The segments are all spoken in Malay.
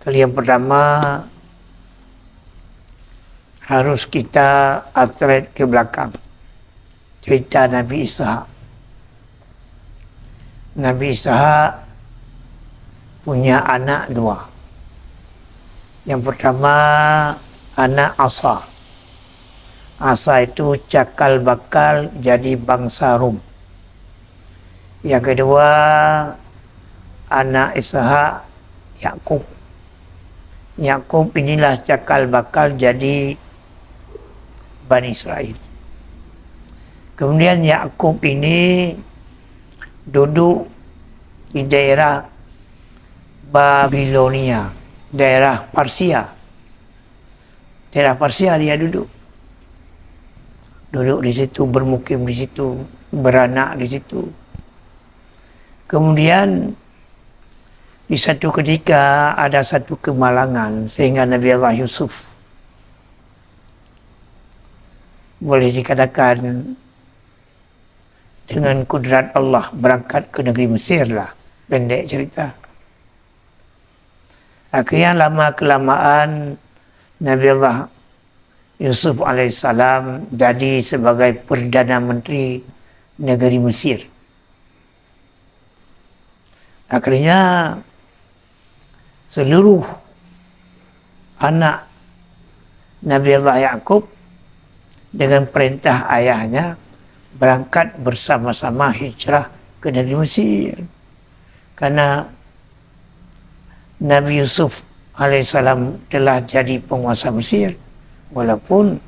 Kali yang pertama, harus kita atret ke belakang. Cerita Nabi Ishaq. Nabi Ishaq punya anak dua. Yang pertama, anak Asa. Asa itu cakal bakal jadi bangsa Rum. Yang kedua, anak Ishaq, Yakub. Yakub inilah cakal bakal jadi Bani Israel. Kemudian Yakub ini duduk di daerah Babilonia, daerah Parsia. Daerah Parsia dia duduk. Duduk di situ, bermukim di situ, beranak di situ. Kemudian di satu ketika ada satu kemalangan sehingga Nabi Allah Yusuf boleh dikatakan dengan kudrat Allah berangkat ke negeri Mesir lah, pendek cerita. Akhirnya lama-kelamaan Nabi Allah Yusuf alaihissalam jadi sebagai Perdana Menteri negeri Mesir. Akhirnya seluruh anak Nabi Allah Yakub dengan perintah ayahnya berangkat bersama-sama hijrah ke negeri Mesir. Karena Nabi Yusuf alaihissalam telah jadi penguasa Mesir, walaupun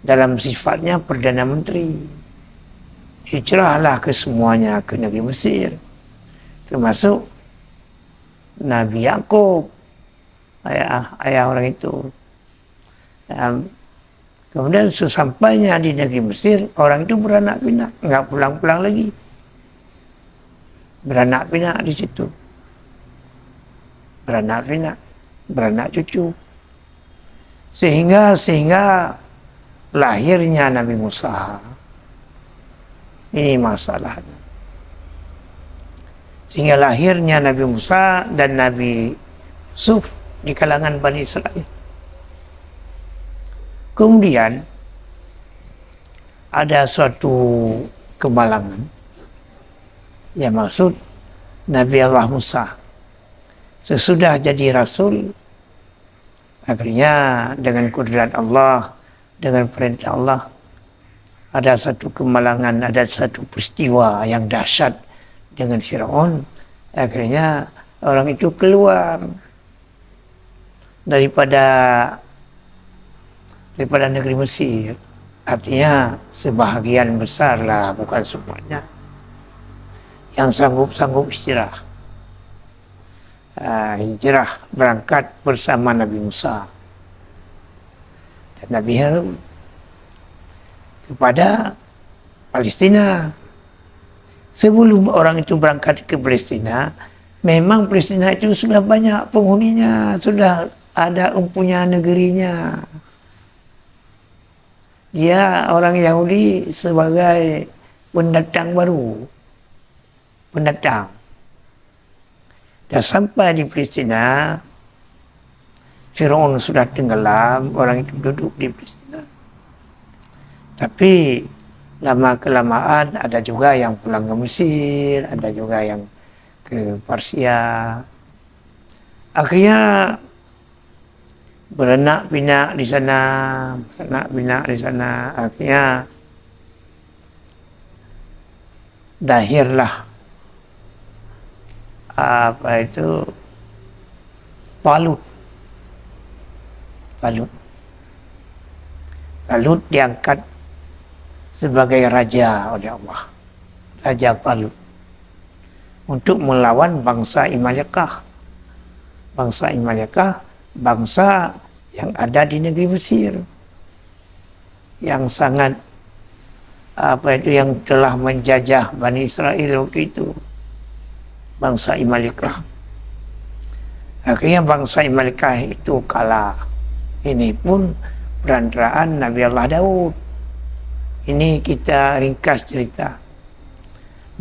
dalam sifatnya Perdana Menteri. Hijrahlah ke semuanya ke negeri Mesir, termasuk Nabi Yakub, ayah orang itu. Kemudian sesampainya di negeri Mesir, orang itu beranak pinak, nggak pulang-pulang lagi. Beranak pinak di situ. Beranak pinak, beranak cucu. Sehingga lahirnya Nabi Musa. Ini masalahnya. Sehingga lahirnya Nabi Musa dan Nabi Yusuf di kalangan Bani Israel. Kemudian ada suatu kemalangan. Ya, maksud Nabi Allah Musa sesudah jadi Rasul, akhirnya dengan kudrat Allah, dengan perintah Allah, ada satu kemalangan, ada satu peristiwa yang dahsyat dengan Firaun. Akhirnya orang itu keluar daripada negeri Mesir. Artinya sebahagian besar lah, bukan semuanya, yang sanggup hijrah. Hijrah berangkat bersama Nabi Musa dan Nabi Harun kepada Palestina. Sebelum orang itu berangkat ke Palestina, memang Palestina itu sudah banyak penghuninya, sudah ada empunya negerinya. Dia orang Yahudi sebagai pendatang baru, pendatang. Dan sampai di Palestina, Firaun sudah tenggelam, orang itu duduk di Palestina. Tapi lama-kelamaan ada juga yang pulang ke Mesir, ada juga yang ke Persia. Akhirnya beranak pinak di sana, Akhirnya lahirlah Talut diangkat sebagai raja oleh Allah, Raja Talut, untuk melawan bangsa Imalekah. Bangsa Imalekah, bangsa yang ada di negeri Mesir, yang sangat yang telah menjajah Bani Israel waktu itu, bangsa Imalekah. Akhirnya bangsa Imalekah itu kalah. Ini pun perantaraan Nabi Allah Daud. Ini kita ringkas cerita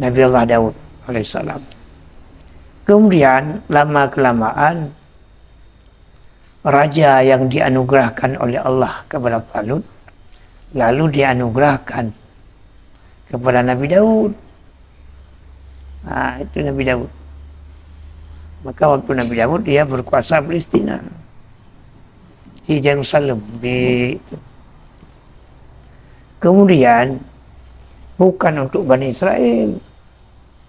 Nabi Allah Daud alaihissalam. Kemudian lama-kelamaan raja yang dianugerahkan oleh Allah kepada Talut, lalu dianugerahkan kepada Nabi Daud. Itu Nabi Daud. Maka waktu Nabi Daud dia berkuasa Palestina, di Jerusalem. Kemudian bukan untuk Bani Israel,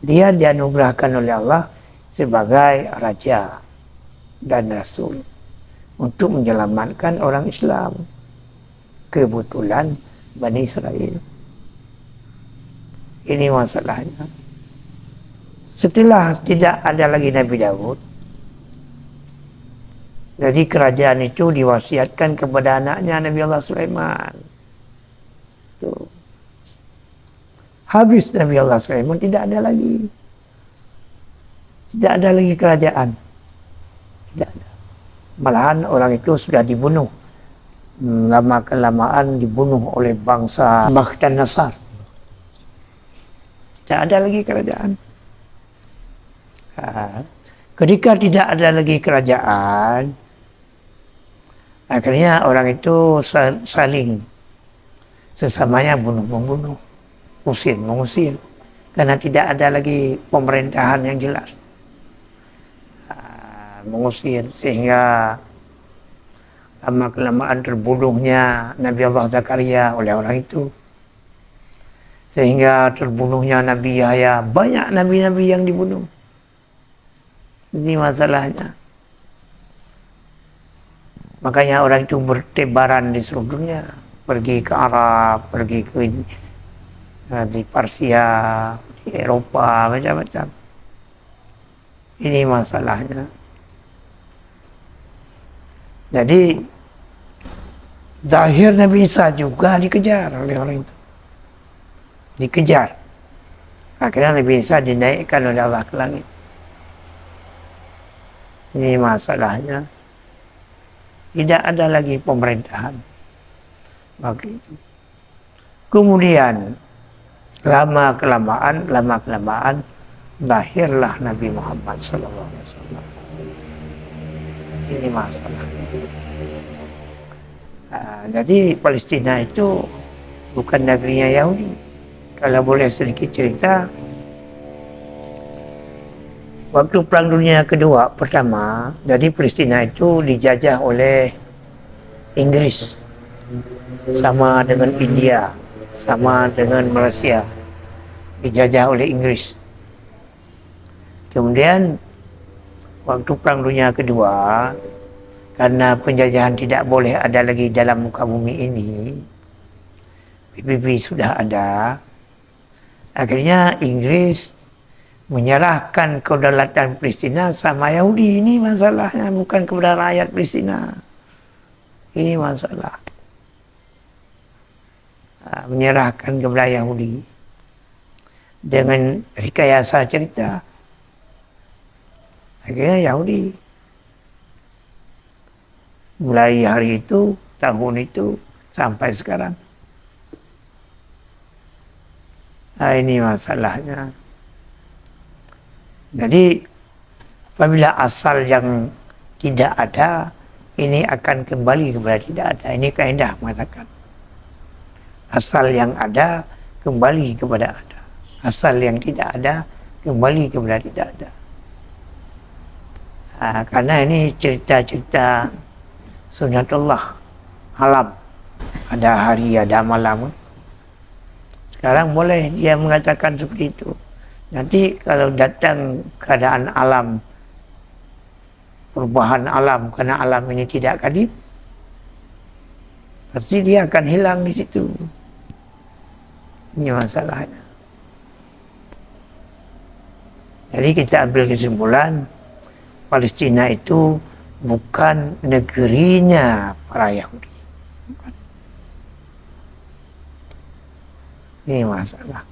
dia dianugerahkan oleh Allah sebagai raja dan rasul untuk menyelamatkan orang Islam. Kebetulan Bani Israel. Ini masalahnya. Setelah tidak ada lagi Nabi Daud, jadi kerajaan itu diwasiatkan kepada anaknya Nabi Allah Sulaiman. Tuh. Habis Nabi Allah Sulaiman tidak ada lagi. Tidak ada lagi kerajaan. Tidak ada. Malahan orang itu sudah dibunuh. Lama-kelamaan dibunuh oleh bangsa Bakhtan Nasar. Tidak ada lagi kerajaan. Ketika tidak ada lagi kerajaan, akhirnya orang itu saling sesamanya bunuh-membunuh, mengusir, karena tidak ada lagi pemerintahan yang jelas. Mengusir sehingga lama-kelamaan terbunuhnya Nabi Allah Zakaria oleh orang itu, sehingga terbunuhnya Nabi Yahya. Banyak nabi-nabi yang dibunuh. Ini masalahnya. Makanya orang itu bertebaran di seluruh dunia, pergi ke Arab, pergi ke di Persia, di Eropa, macam-macam. Ini masalahnya. Jadi zahir Nabi Isa juga dikejar oleh orang itu. Dikejar. Akhirnya Nabi Isa dinaikkan oleh Allah ke langit. Ini masalahnya. Tidak ada lagi pemerintahan waktu itu. Kemudian lama-kelamaan lahirlah Nabi Muhammad SAW. Ini masalah. Jadi Palestina itu bukan negerinya Yahudi. Kalau boleh sedikit cerita, waktu Perang Dunia Kedua pertama, jadi Palestina itu dijajah oleh Inggris, sama dengan India, sama dengan Malaysia, dijajah oleh Inggris. Kemudian waktu Perang Dunia Kedua, karena penjajahan tidak boleh ada lagi dalam muka bumi ini, PBB sudah ada, akhirnya Inggris menyerahkan kedaulatan Palestina sama Yahudi. Ini masalahnya, bukan kepada rakyat Palestina. Ini masalah. Menyerahkan kepada Yahudi dengan rekayasa cerita. Akhirnya Yahudi mulai hari itu, tahun itu, sampai sekarang. Ini masalahnya. Jadi apabila asal yang tidak ada, ini akan kembali kepada tidak ada. Ini kaidah mengatakan. Asal yang ada kembali kepada ada. Asal yang tidak ada kembali kepada tidak ada. Karena ini cerita-cerita sunatullah, alam. Ada hari, ada malam. Sekarang boleh dia mengatakan seperti itu. Nanti kalau datang keadaan alam, perubahan alam, karena alam ini tidak kadib, pasti dia akan hilang di situ. Ini masalahnya. Jadi kita ambil kesimpulan, Palestina itu bukan negerinya para Yahudi. Bukan. Ini masalah.